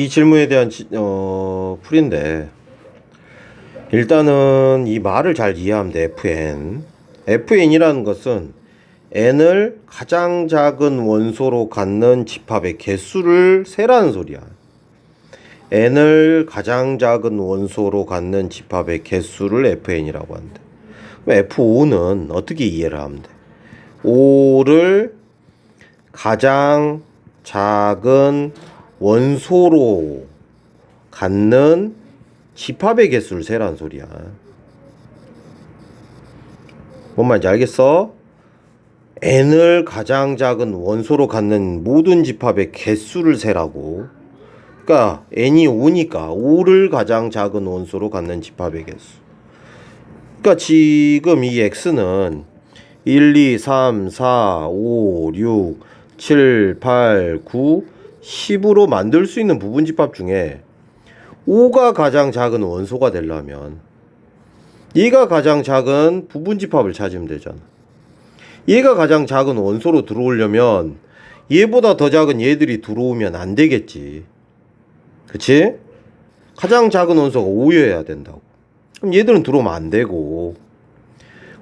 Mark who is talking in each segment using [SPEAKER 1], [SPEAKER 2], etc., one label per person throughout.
[SPEAKER 1] 이 질문에 대한 풀인데, 일단은 이 말을 잘 이해하면 돼. FN이라는 것은 n을 가장 작은 원소로 갖는 집합의 개수를 세라는 소리야. n을 가장 작은 원소로 갖는 집합의 개수를 FN이라고 한대. F5는 어떻게 이해를 하면 돼? 5를 가장 작은 원소로 갖는 집합의 개수를 세라는 소리야. 뭔 말인지 알겠어? n을 가장 작은 원소로 갖는 모든 집합의 개수를 세라고. 그러니까 n이 5니까 5를 가장 작은 원소로 갖는 집합의 개수. 그러니까 지금 이 x는 1, 2, 3, 4, 5, 6, 7, 8, 9, 10으로 만들 수 있는 부분집합 중에 5가 가장 작은 원소가 되려면 얘가 가장 작은 부분집합을 찾으면 되잖아. 얘가 가장 작은 원소로 들어오려면 얘보다 더 작은 얘들이 들어오면 안 되겠지. 그치? 가장 작은 원소가 5여야 된다고. 그럼 얘들은 들어오면 안 되고,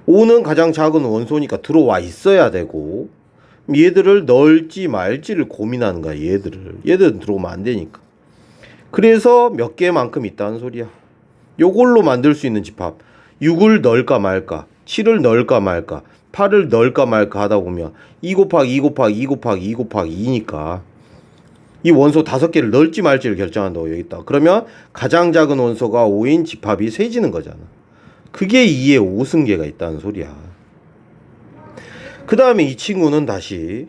[SPEAKER 1] 5는 가장 작은 원소니까 들어와 있어야 되고, 얘들을 넣을지 말지를 고민하는 거야. 얘들은 들어오면 안 되니까. 그래서 몇 개만큼 있다는 소리야. 요걸로 만들 수 있는 집합, 6을 넣을까 말까, 7을 넣을까 말까, 8을 넣을까 말까 하다 보면 2 곱하기 2 곱하기 2 곱하기 2 곱하기 2니까 이 원소 5개를 넣을지 말지를 결정한다고 여기 있다. 그러면 가장 작은 원소가 5인 집합이 세지는 거잖아. 그게 2의 5승계가 있다는 소리야. 그 다음에 이 친구는 다시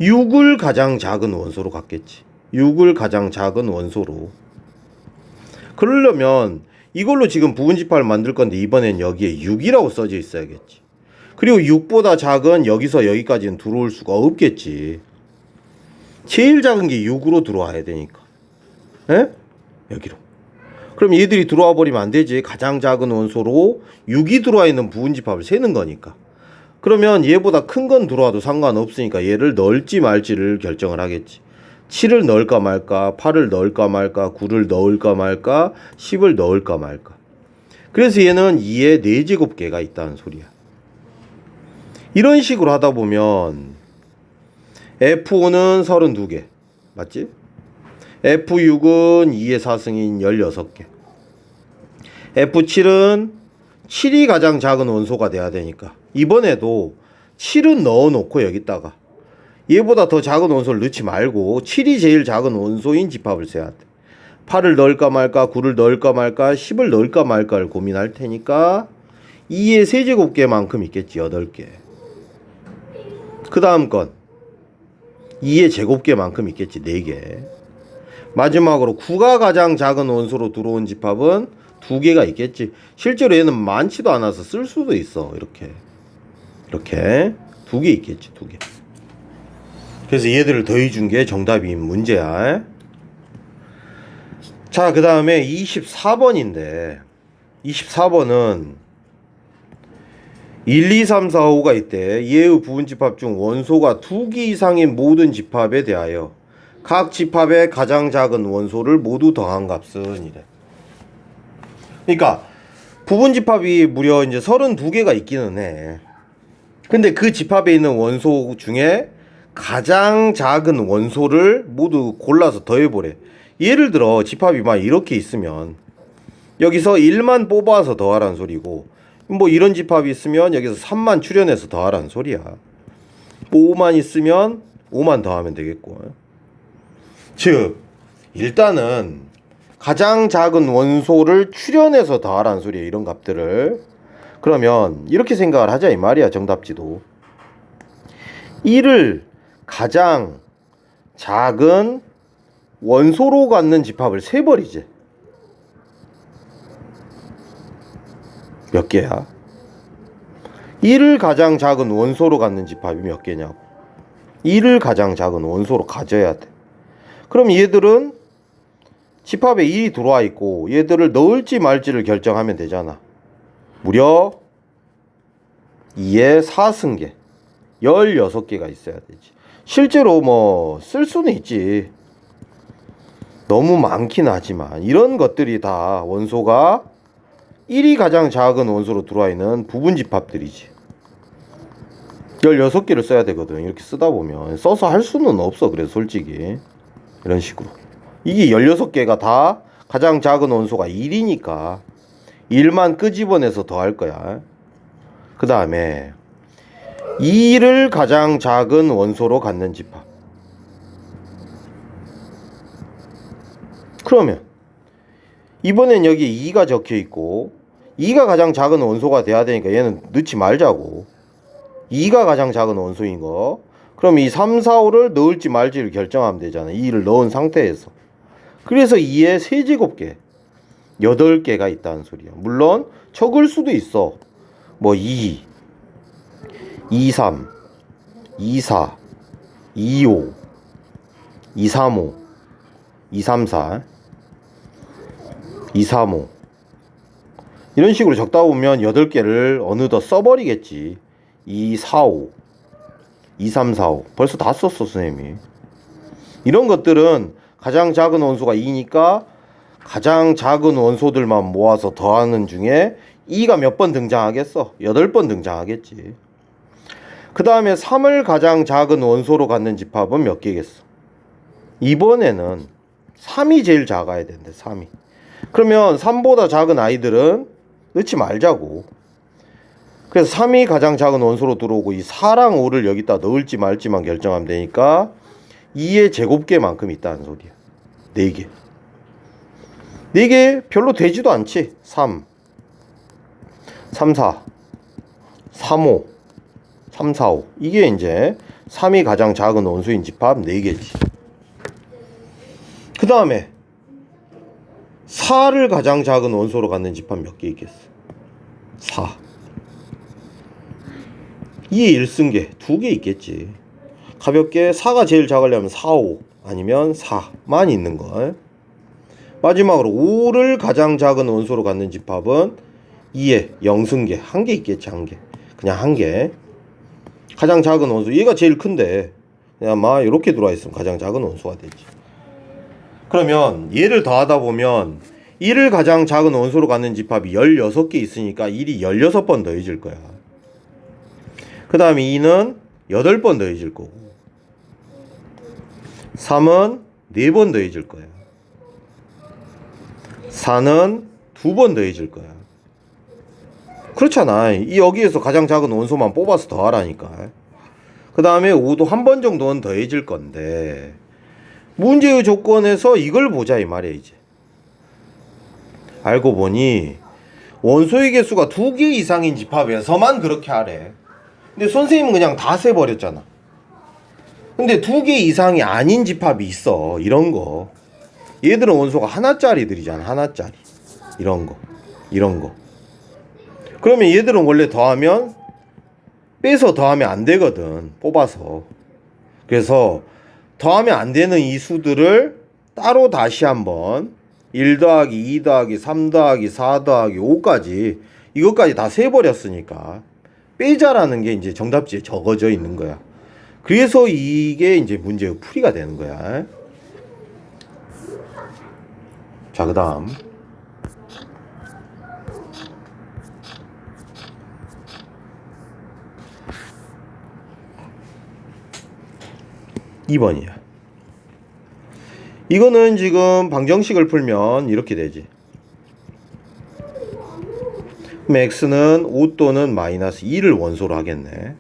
[SPEAKER 1] 6을 가장 작은 원소로 갖겠지. 6을 가장 작은 원소로. 그러려면 이걸로 지금 부분집합을 만들 건데 이번엔 여기에 6이라고 써져 있어야겠지. 그리고 6보다 작은 여기서 여기까지는 들어올 수가 없겠지. 제일 작은 게 6으로 들어와야 되니까. 에? 여기로. 그럼 얘들이 들어와 버리면 안 되지. 가장 작은 원소로 6이 들어와 있는 부분집합을 세는 거니까. 그러면 얘보다 큰 건 들어와도 상관없으니까 얘를 넣을지 말지를 결정을 하겠지. 7을 넣을까 말까, 8을 넣을까 말까, 9를 넣을까 말까, 10을 넣을까 말까. 그래서 얘는 2의 4제곱계가 있다는 소리야. 이런 식으로 하다 보면 F5는 32개. 맞지? F6은 2의 4승인 16개. F7은 7이 가장 작은 원소가 돼야 되니까 이번에도 7은 넣어놓고 여기다가 얘보다 더 작은 원소를 넣지 말고 7이 제일 작은 원소인 집합을 세야 돼. 8을 넣을까 말까, 9를 넣을까 말까, 10을 넣을까 말까를 고민할 테니까 2의 세제곱계만큼 있겠지. 8개. 그 다음 건 2의 제곱계만큼 있겠지. 4개. 마지막으로 9가 가장 작은 원소로 들어온 집합은 2개가 있겠지. 실제로 얘는 많지도 않아서 쓸 수도 있어. 이렇게 2개 있겠지. 2개. 그래서 얘들을 더해준 게 정답인 문제야. 자, 그 다음에 24번인데 24번은 1, 2, 3, 4, 5가 있대. 얘의 부분집합 중 원소가 2개 이상인 모든 집합에 대하여 각 집합의 가장 작은 원소를 모두 더한 값은 이래. 그러니까 부분집합이 무려 이제 32개가 있기는 해. 근데 그 집합에 있는 원소 중에 가장 작은 원소를 모두 골라서 더해보래. 예를 들어 집합이 막 이렇게 있으면 여기서 1만 뽑아서 더하라는 소리고, 뭐 이런 집합이 있으면 여기서 3만 추려내서 더하라는 소리야. 5만 있으면 5만 더하면 되겠고. 즉 일단은 가장 작은 원소를 추려내서 더하라는 소리야. 이런 값들을. 그러면 이렇게 생각을 하자 이 말이야. 정답지도 1을 가장 작은 원소로 갖는 집합을 세버리지. 몇 개야? 1을 가장 작은 원소로 갖는 집합이 몇 개냐고. 1을 가장 작은 원소로 가져야 돼. 그럼 얘들은 집합에 1이 들어와 있고 얘들을 넣을지 말지를 결정하면 되잖아. 무려 2의 4승계 16개가 있어야 되지. 실제로 뭐 쓸 수는 있지. 너무 많긴 하지만 이런 것들이 다 원소가 1이 가장 작은 원소로 들어와 있는 부분집합들이지. 16개를 써야 되거든. 이렇게 쓰다 보면 써서 할 수는 없어. 그래서 솔직히 이런 식으로 이게 16개가 다 가장 작은 원소가 1이니까 1만 끄집어내서 더 할 거야. 그 다음에 2를 가장 작은 원소로 갖는 집합. 그러면 이번엔 여기 2가 적혀 있고 2가 가장 작은 원소가 돼야 되니까 얘는 넣지 말자고. 2가 가장 작은 원소인 거. 그럼 이 3, 4, 5를 넣을지 말지를 결정하면 되잖아. 2를 넣은 상태에서. 그래서 2에 세제곱계 8개가 있다는 소리야. 물론 적을 수도 있어. 뭐 2, 2, 3, 2, 4, 2, 5, 2, 3, 5, 2, 3, 4, 2, 3, 5 이런 식으로 적다 보면 8개를 어느덧 써버리겠지. 2, 4, 5 2, 3, 4, 5 벌써 다 썼어 선생님이. 이런 것들은 가장 작은 원소가 2니까 가장 작은 원소들만 모아서 더하는 중에 2가 몇 번 등장하겠어? 8번 등장하겠지. 그 다음에 3을 가장 작은 원소로 갖는 집합은 몇 개겠어? 이번에는 3이 제일 작아야 되는데 3이. 그러면 3보다 작은 아이들은 넣지 말자고. 그래서 3이 가장 작은 원소로 들어오고 이 4랑 5를 여기다 넣을지 말지만 결정하면 되니까 2의 제곱계만큼 있다는 소리야. 4개. 4개 별로 되지도 않지. 3, 3, 4, 3, 5, 3, 4, 5 이게 이제 3이 가장 작은 원소인 집합 4개지. 그 다음에 4를 가장 작은 원소로 갖는 집합 몇 개 있겠어? 4. 2의 1승계 2개 있겠지. 가볍게 4가 제일 작으려면 4, 5 아니면 4만 있는 거. 마지막으로 5를 가장 작은 원소로 갖는 집합은 2의 0승계 1개 있겠지. 1개 그냥 1개. 가장 작은 원소 얘가 제일 큰데 아마 이렇게 들어와 있으면 가장 작은 원소가 되지. 그러면 얘를 더하다 보면 1을 가장 작은 원소로 갖는 집합이 16개 있으니까 1이 16번 더해질 거야. 그 다음에 2는 8번 더해질 거고 3은 4번 더해질 거야. 4는 2번 더해질 거야. 그렇잖아. 여기에서 가장 작은 원소만 뽑아서 더하라니까. 그 다음에 5도 한 번 정도는 더해질 건데 문제의 조건에서 이걸 보자 이 말이야. 이제 알고 보니 원소의 개수가 2개 이상인 집합에서만 그렇게 하래. 근데 선생님은 그냥 다 세버렸잖아. 근데 2개 이상이 아닌 집합이 있어. 이런 거 얘들은 원소가 하나짜리들이잖아. 하나짜리 이런 거 그러면 얘들은 원래 더하면 빼서 더하면 안 되거든. 뽑아서. 그래서 더하면 안 되는 이 수들을 따로 다시 한번 1 더하기 2 더하기 3 더하기 4 더하기 5까지 이것까지 다 세버렸으니까 빼자라는 게 이제 정답지에 적어져 있는 거야. 그래서 이게 이제 문제의 풀이가 되는 거야. 자, 그 다음 2번이야. 이거는 지금 방정식을 풀면 이렇게 되지. 그럼 x는 5 또는 마이너스 2를 원소로 하겠네.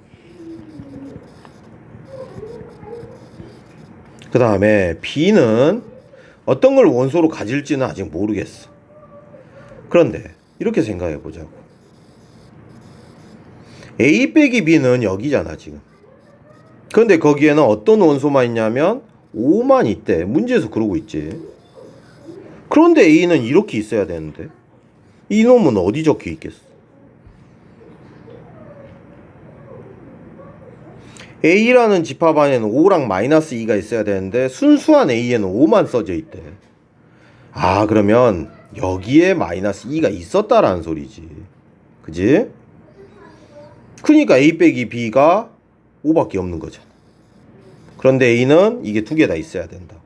[SPEAKER 1] 그 다음에 b는 어떤 걸 원소로 가질지는 아직 모르겠어. 그런데 이렇게 생각해 보자고. a 빼기 b는 여기잖아 지금. 그런데 거기에는 어떤 원소만 있냐면 5만 있대. 문제에서 그러고 있지. 그런데 a는 이렇게 있어야 되는데 이놈은 어디 적혀 있겠어? a라는 집합 안에는 5랑 마이너스 2가 있어야 되는데 순수한 a에는 5만 써져 있대. 아, 그러면 여기에 마이너스 2가 있었다라는 소리지. 그지? 그러니까 a 빼기 b가 5밖에 없는 거잖아. 그런데 a는 이게 2개 다 있어야 된다.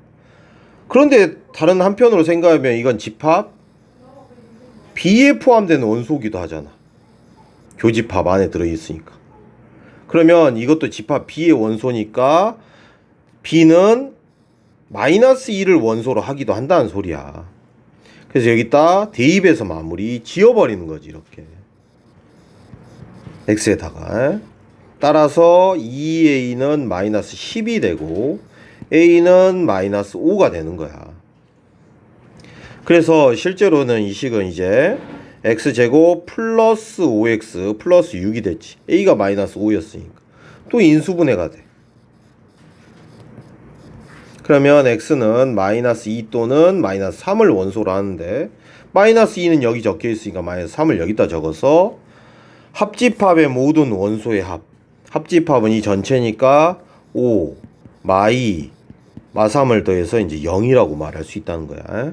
[SPEAKER 1] 그런데 다른 한편으로 생각하면 이건 집합 B에 포함되는 원소기도 하잖아. 교집합 안에 들어있으니까. 그러면 이것도 집합 B의 원소니까 B는 마이너스 2를 원소로 하기도 한다는 소리야. 그래서 여기다 대입해서 마무리 지워버리는 거지. 이렇게 X에다가. 따라서 2A는 마이너스 10이 되고 A는 마이너스 5가 되는 거야. 그래서 실제로는 이 식은 이제 X제곱 플러스 5X 플러스 6이 됐지. A가 마이너스 5였으니까 또 인수분해가 돼. 그러면 X는 마이너스 2 또는 마이너스 3을 원소로 하는데 마이너스 2는 여기 적혀 있으니까 마이너스 3을 여기다 적어서 합집합의 모든 원소의 합집합은 이 전체니까 5 마2 마3을 더해서 이제 0이라고 말할 수 있다는 거야.